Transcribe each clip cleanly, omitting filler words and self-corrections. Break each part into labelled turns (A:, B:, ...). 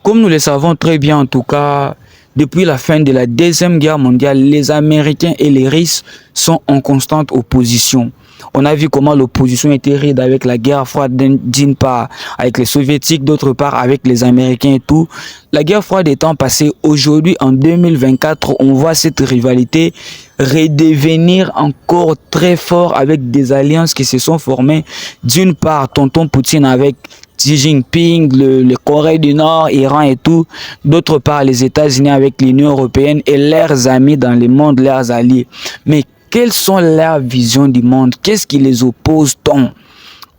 A: Comme nous le savons très bien, en tout cas, depuis la fin de la Deuxième Guerre mondiale, les Américains et les Russes sont en constante opposition. On a vu comment l'opposition était rude avec la guerre froide d'une part, avec les soviétiques, d'autre part avec les Américains et tout. La guerre froide étant passée, aujourd'hui en 2024, on voit cette rivalité redevenir encore très fort avec des alliances qui se sont formées. D'une part, tonton Poutine avec Xi Jinping, le Corée du Nord, Iran et tout. D'autre part, les États-Unis avec l'Union européenne et leurs amis dans le monde, leurs alliés. Mais quelles sont leurs visions du monde? Qu'est-ce qui les oppose tant?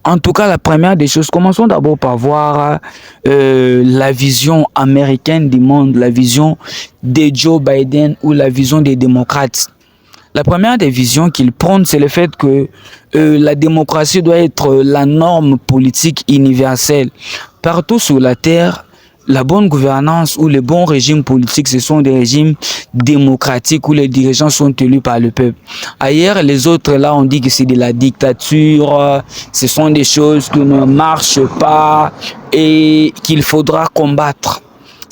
A: En tout cas, la première des choses, commençons d'abord par voir la vision américaine du monde, la vision de Joe Biden ou la vision des démocrates. La première des visions qu'ils prennent, c'est le fait que la démocratie doit être la norme politique universelle. Partout sur la Terre, la bonne gouvernance ou les bons régimes politiques, ce sont des régimes démocratiques où les dirigeants sont élus par le peuple. Ailleurs, les autres, là, on dit que c'est de la dictature, ce sont des choses qui ne marchent pas et qu'il faudra combattre.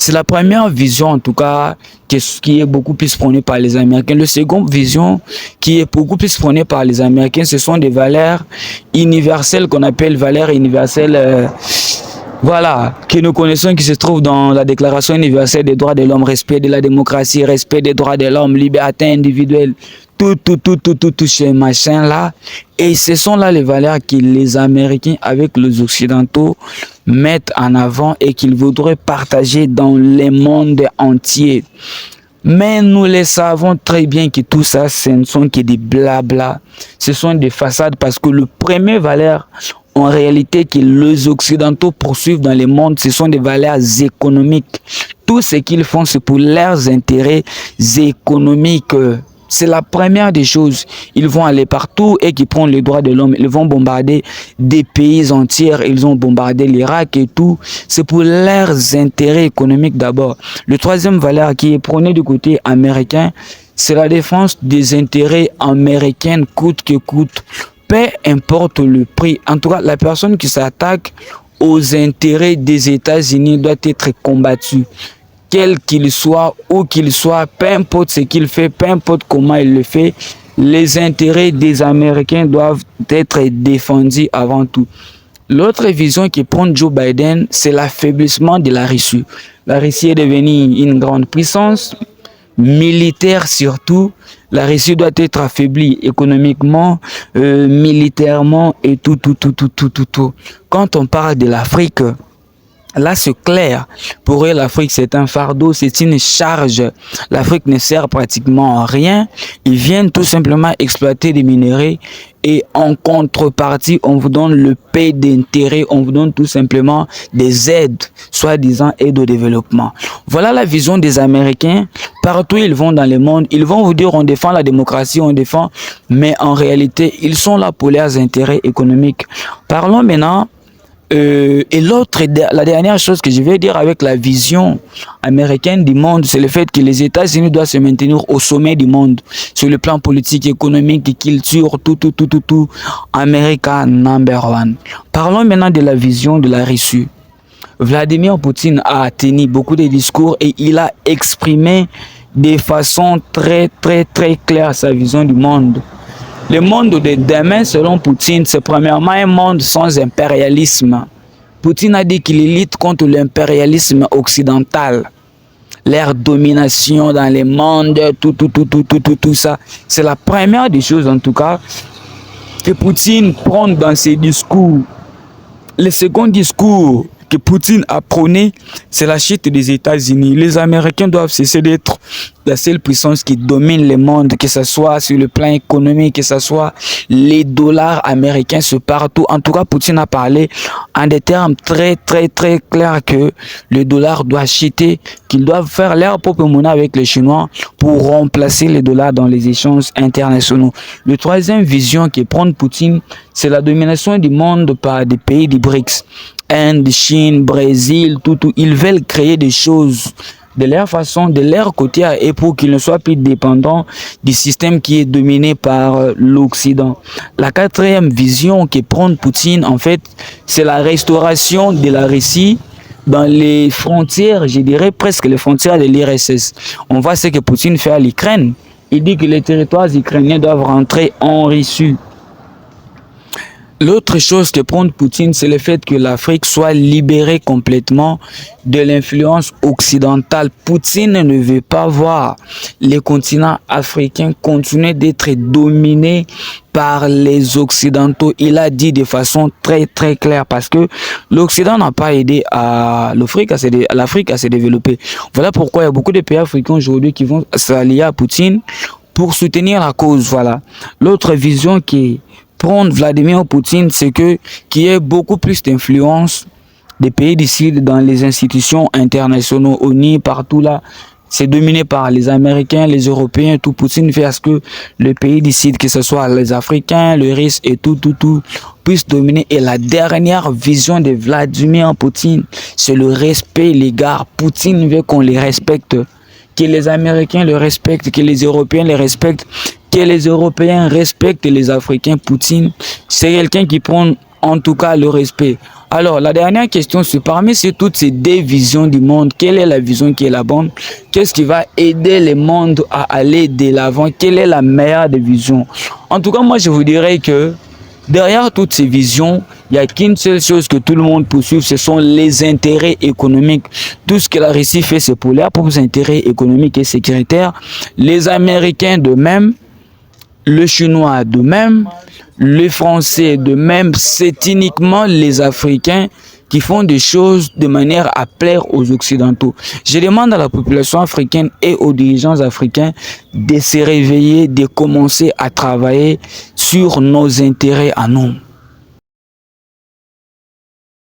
A: C'est la première vision, en tout cas, qui est beaucoup plus prônée par les Américains. La seconde vision, qui est beaucoup plus prônée par les Américains, ce sont des valeurs universelles qu'on appelle valeurs universelles, voilà, que nous connaissons, qui se trouvent dans la Déclaration universelle des droits de l'homme, respect de la démocratie, respect des droits de l'homme, liberté individuelle, tout ces machins-là. Et ce sont là les valeurs que les Américains, avec les Occidentaux, mettent en avant et qu'ils voudraient partager dans le monde entier. Mais nous le savons très bien que tout ça, ce ne sont que des blabla. Ce sont des façades parce que le premier valeur, en réalité, que les Occidentaux poursuivent dans le monde, ce sont des valeurs économiques. Tout ce qu'ils font, c'est pour leurs intérêts économiques. C'est la première des choses. Ils vont aller partout et qui prennent les droits de l'homme. Ils vont bombarder des pays entiers. Ils ont bombardé l'Irak et tout. C'est pour leurs intérêts économiques d'abord. Le troisième valeur qui est prônée du côté américain, c'est la défense des intérêts américains coûte que coûte. Peu importe le prix. En tout cas, la personne qui s'attaque aux intérêts des États-Unis doit être combattue. Quel qu'il soit, où qu'il soit, peu importe ce qu'il fait, peu importe comment il le fait, les intérêts des Américains doivent être défendus avant tout. L'autre vision qui prend Joe Biden, c'est l'affaiblissement de la Russie. La Russie est devenue une grande puissance, militaire surtout. La Russie doit être affaiblie économiquement, militairement et tout. Quand on parle de l'Afrique, là, c'est clair. Pour eux, l'Afrique, c'est un fardeau, c'est une charge. L'Afrique ne sert pratiquement à rien. Ils viennent tout simplement exploiter des minéraux et en contrepartie, on vous donne le paie d'intérêt, on vous donne tout simplement des aides, soi-disant aides au développement. Voilà la vision des Américains. Partout ils vont dans le monde, ils vont vous dire on défend la démocratie, on défend, mais en réalité, ils sont là pour leurs intérêts économiques. Parlons maintenant. Et la dernière chose que je vais dire avec la vision américaine du monde, c'est le fait que les États-Unis doivent se maintenir au sommet du monde sur le plan politique, économique, culture, tout. America number one. Parlons maintenant de la vision de la Russie. Vladimir Poutine a tenu beaucoup de discours et il a exprimé de façon très claire sa vision du monde. Le monde de demain, selon Poutine, c'est premièrement un monde sans impérialisme. Poutine a dit qu'il lutte contre l'impérialisme occidental. Leur domination dans le monde, tout ça. C'est la première des choses, en tout cas, que Poutine prend dans ses discours. Le second discours que Poutine a prôné, c'est la chute des États-Unis. Les Américains doivent cesser d'être la seule puissance qui domine le monde, que ce soit sur le plan économique, que ce soit les dollars américains sur partout. En tout cas, Poutine a parlé en des termes très clairs que le dollar doit chuter, qu'ils doivent faire leur propre monnaie avec les Chinois pour remplacer les dollars dans les échanges internationaux. Le troisième vision que prend Poutine, c'est la domination du monde par des pays du BRICS. Inde, Chine, Brésil, tout. Ils veulent créer des choses de leur façon, de leur côté, et pour qu'ils ne soient plus dépendants du système qui est dominé par l'Occident. La quatrième vision que prend Poutine, en fait, c'est la restauration de la Russie dans les frontières, je dirais presque les frontières de l'URSS. On voit ce que Poutine fait à l'Ukraine. Il dit que les territoires ukrainiens doivent rentrer en Russie. L'autre chose que prône Poutine, c'est le fait que l'Afrique soit libérée complètement de l'influence occidentale. Poutine ne veut pas voir les continents africains continuer d'être dominés par les Occidentaux. Il a dit de façon très claire parce que l'Occident n'a pas aidé à l'Afrique à se développer. Voilà pourquoi il y a beaucoup de pays africains aujourd'hui qui vont s'allier à Poutine pour soutenir la cause. Voilà. L'autre vision qui prendre Vladimir Poutine, c'est que qu'il y ait beaucoup plus d'influence des pays du Sud dans les institutions internationales, ONU, partout là. C'est dominé par les Américains, les Européens, tout. Poutine fait à ce que le pays du Sud, que ce soit les Africains, le Russe et tout, puisse dominer. Et la dernière vision de Vladimir Poutine, c'est le respect, les gars. Poutine veut qu'on les respecte, que les Américains le respectent, que les Européens les respectent, que les Européens respectent les Africains. Poutine, c'est quelqu'un qui prend en tout cas le respect. Alors, la dernière question, c'est parmi toutes ces deux visions du monde, quelle est la vision qui est la bonne? Qu'est-ce qui va aider le monde à aller de l'avant? Quelle est la meilleure des visions? En tout cas, moi, je vous dirais que derrière toutes ces visions, il n'y a qu'une seule chose que tout le monde poursuit, ce sont les intérêts économiques. Tout ce que la Russie fait, c'est pour leurs propres intérêts économiques et sécuritaires. Les Américains de même, le Chinois de même, le Français de même, c'est uniquement les Africains qui font des choses de manière à plaire aux Occidentaux. Je demande à la population africaine et aux dirigeants africains de se réveiller, de commencer à travailler sur nos intérêts à nous.